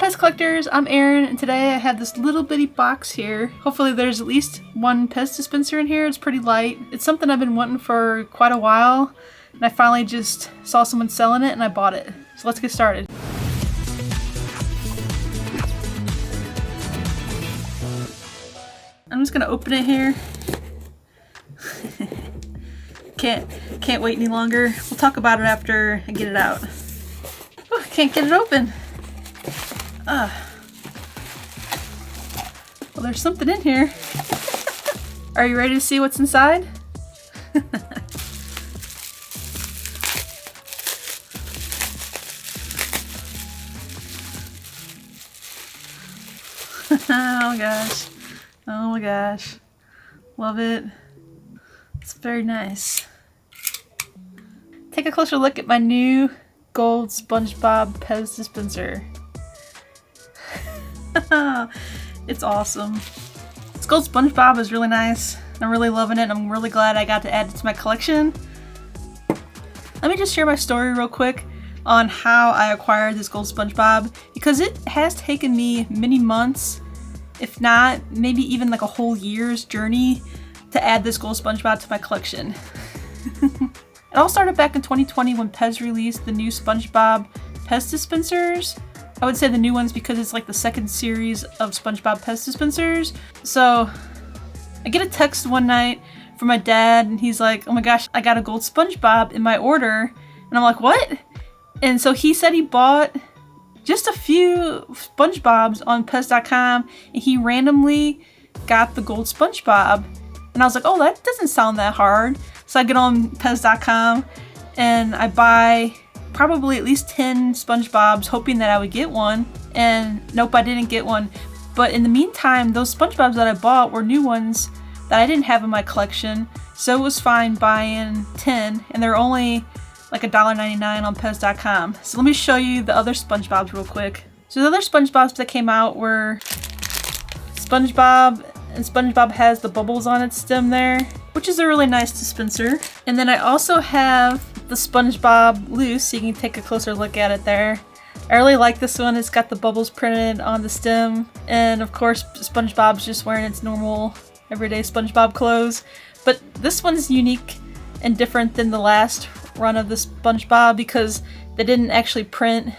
PEZ collectors, I'm Erin, and today I have this little bitty box here. Hopefully there's at least one PEZ dispenser in here. It's pretty light. It's something I've been wanting for quite a while, and I finally just saw someone selling it and I bought it. So let's get started. I'm just gonna open it here. Can't wait any longer. We'll talk about it after I get it out. Oh, I can't get it open. Well, there's something in here. Are you ready to see what's inside? Oh gosh. Oh my gosh. Love it. It's very nice. Take a closer look at my new Gold SpongeBob PEZ Dispenser. It's awesome. This Gold SpongeBob is really nice. I'm really loving it, and I'm really glad I got to add it to my collection. Let me just share my story real quick on how I acquired this Gold SpongeBob, because it has taken me many months, if not maybe even like a whole year's journey to add this Gold SpongeBob to my collection. It all started back in 2020 when PEZ released the new SpongeBob PEZ Dispensers. I would say the new ones because it's like the second series of SpongeBob PEZ Dispensers. So I get a text one night from my dad, and he's like, oh my gosh, I got a Gold SpongeBob in my order. And I'm like, what? And so he said he bought just a few SpongeBobs on PEZ.com, and he randomly got the Gold SpongeBob. And I was like, oh, that doesn't sound that hard. So I get on PEZ.com and I buy probably at least 10 SpongeBobs, hoping that I would get one. And nope, I didn't get one. But in the meantime, those SpongeBobs that I bought were new ones that I didn't have in my collection. So it was fine buying 10, and they're only like $1.99 on PEZ.com. So let me show you the other SpongeBobs real quick. So the other SpongeBobs that came out were SpongeBob, and SpongeBob has the bubbles on its stem there, which is a really nice dispenser. And then I also have the SpongeBob loose, so you can take a closer look at it there. I really like this one. It's got the bubbles printed on the stem, and of course SpongeBob's just wearing its normal everyday SpongeBob clothes. But this one's unique and different than the last run of the SpongeBob because they didn't actually print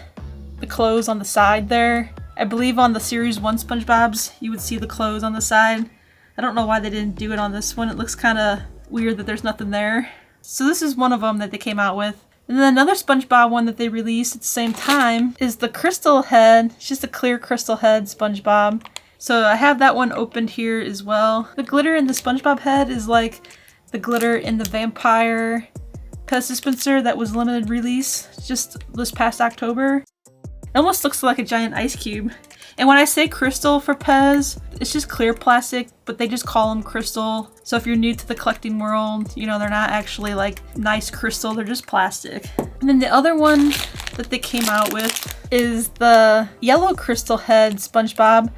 the clothes on the side there. I believe on the Series 1 SpongeBobs you would see the clothes on the side. I don't know why they didn't do it on this one. It looks kind of weird that there's nothing there. So this is one of them that they came out with. And then another SpongeBob one that they released at the same time is the Crystal Head. It's just a clear crystal head SpongeBob. So I have that one opened here as well. The glitter in the SpongeBob head is like the glitter in the Vampire PEZ dispenser that was limited release just this past October. It almost looks like a giant ice cube. And when I say crystal for PEZ, it's just clear plastic, but they just call them crystal. So if you're new to the collecting world, you know, they're not actually like nice crystal, they're just plastic. And then the other one that they came out with is the yellow crystal head SpongeBob.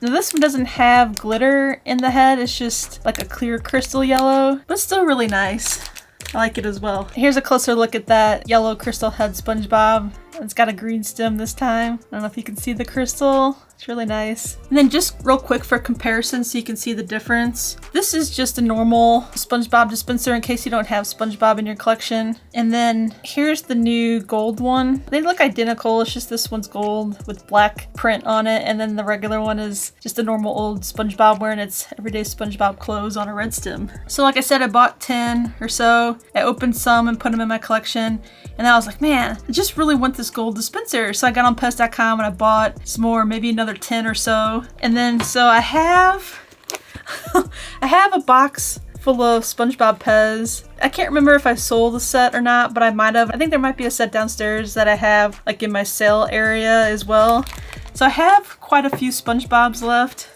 Now this one doesn't have glitter in the head, it's just like a clear crystal yellow, but still really nice. I like it as well. Here's a closer look at that yellow crystal head SpongeBob. It's got a green stem this time. I don't know if you can see the crystal. It's really nice. And then just real quick for comparison so you can see the difference. This is just a normal SpongeBob dispenser in case you don't have SpongeBob in your collection. And then here's the new gold one. They look identical, it's just this one's gold with black print on it. And then the regular one is just a normal old SpongeBob wearing its everyday SpongeBob clothes on a red stem. So like I said, I bought 10 or so. I opened some and put them in my collection. And then I was like, man, I just really want this gold dispenser. So I got on PEZ.com and I bought some more, maybe another 10 or so. And then so I have I have a box full of SpongeBob PEZ. I can't remember if I sold a set or not, but I might have. I think there might be a set downstairs that I have like in my sale area as well. So I have quite a few SpongeBobs left.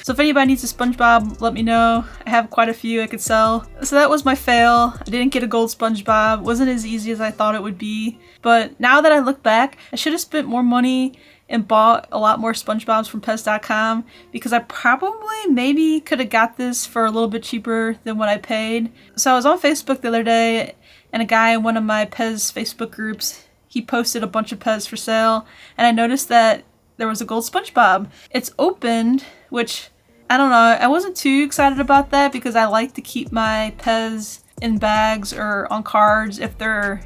So if anybody needs a SpongeBob, let me know. I have quite a few I could sell. So that was my fail. I didn't get a gold SpongeBob. It wasn't as easy as I thought it would be. But now that I look back, I should have spent more money and bought a lot more SpongeBobs from PEZ.com because I probably maybe could have got this for a little bit cheaper than what I paid. So I was on Facebook the other day, and a guy in one of my PEZ Facebook groups, he posted a bunch of PEZ for sale, and I noticed that there was a Gold SpongeBob. It's opened, which, I don't know, I wasn't too excited about that because I like to keep my PEZ in bags or on cards if they're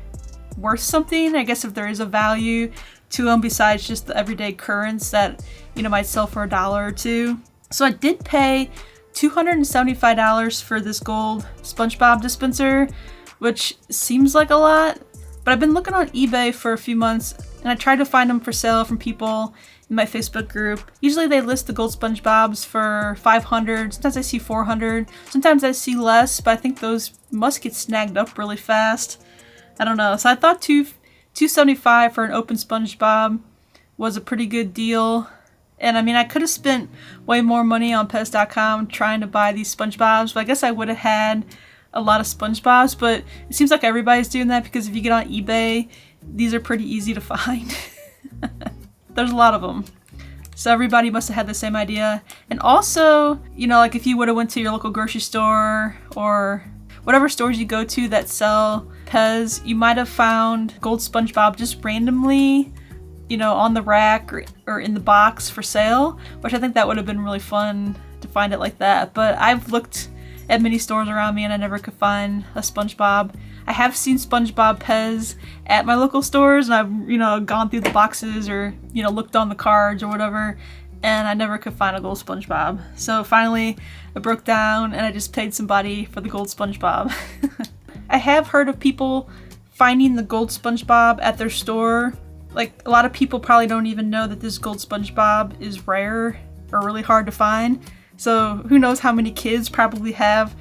worth something. I guess if there is a value to them besides just the everyday currents that, you know, might sell for $1 or $2. So I did pay $275 for this Gold SpongeBob dispenser, which seems like a lot, but I've been looking on eBay for a few months and I tried to find them for sale from people in my Facebook group. Usually they list the Gold SpongeBobs for $500, sometimes I see $400, sometimes I see less, but I think those must get snagged up really fast. I don't know, so I thought $275 for an open SpongeBob was a pretty good deal. And I mean, I could have spent way more money on PEZ.com trying to buy these SpongeBobs, but I guess I would have had a lot of SpongeBobs, but it seems like everybody's doing that because if you get on eBay, these are pretty easy to find. There's a lot of them. So everybody must have had the same idea. And also, you know, like if you would have went to your local grocery store or whatever stores you go to that sell PEZ, you might have found Gold SpongeBob just randomly, you know, on the rack or in the box for sale, which I think that would have been really fun to find it like that. But I've looked at many stores around me and I never could find a SpongeBob. I have seen SpongeBob PEZ at my local stores and I've, you know, gone through the boxes or, you know, looked on the cards or whatever, and I never could find a Gold SpongeBob. So finally I broke down and I just paid somebody for the Gold SpongeBob. I have heard of people finding the Gold SpongeBob at their store. Like, a lot of people probably don't even know that this Gold SpongeBob is rare or really hard to find. So who knows how many kids probably have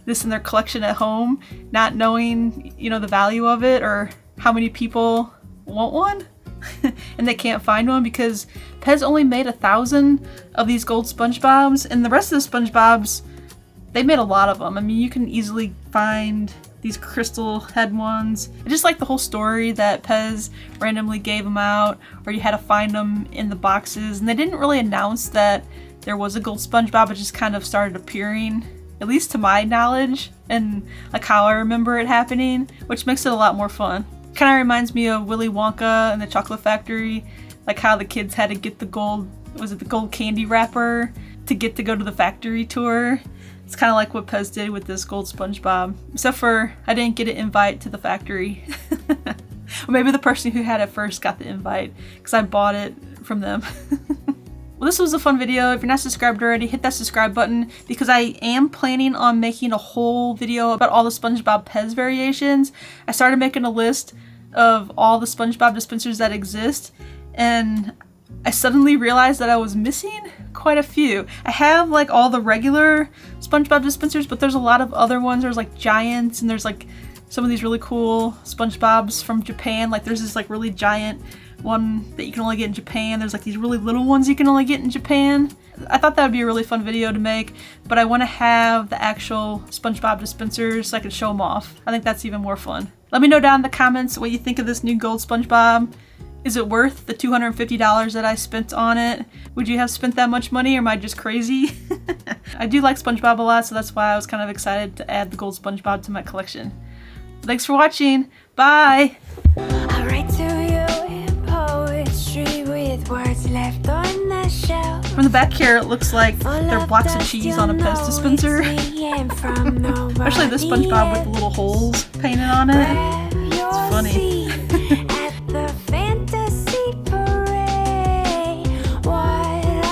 this in their collection at home, not knowing, you know, the value of it, or how many people want one and they can't find one because PEZ only made 1,000 of these Gold SpongeBobs, and the rest of the SpongeBobs, they made a lot of them. I mean, you can easily find these crystal head ones. I just like the whole story that PEZ randomly gave them out, or you had to find them in the boxes, and they didn't really announce that there was a Gold SpongeBob. It just kind of started appearing, at least to my knowledge, and like how I remember it happening, which makes it a lot more fun. Kind of reminds me of Willy Wonka and the Chocolate Factory, like how the kids had to get the gold, was it the gold candy wrapper to get to go to the factory tour? It's kind of like what PEZ did with this Gold SpongeBob, except for I didn't get an invite to the factory. Or maybe the person who had it first got the invite because I bought it from them. Well, this was a fun video. If you're not subscribed already, hit that subscribe button because I am planning on making a whole video about all the SpongeBob PEZ variations. I started making a list of all the SpongeBob dispensers that exist, and I suddenly realized that I was missing quite a few. I have like all the regular SpongeBob dispensers, but there's a lot of other ones. There's like giants, and there's like some of these really cool SpongeBobs from Japan. Like there's this like really giant one that you can only get in Japan. There's like these really little ones you can only get in Japan. I thought that would be a really fun video to make, but I want to have the actual SpongeBob dispensers so I can show them off. I think that's even more fun. Let me know down in the comments what you think of this new Gold SpongeBob. Is it worth the $250 that I spent on it? Would you have spent that much money, or am I just crazy? I do like SpongeBob a lot, so that's why I was kind of excited to add the Gold SpongeBob to my collection. Thanks for watching. Bye! I write to you in poetry with words left on the shelf. From the back here, it looks like they're blocks of cheese on a PEZ dispenser. Especially this SpongeBob with the little holes painted on it. It's funny.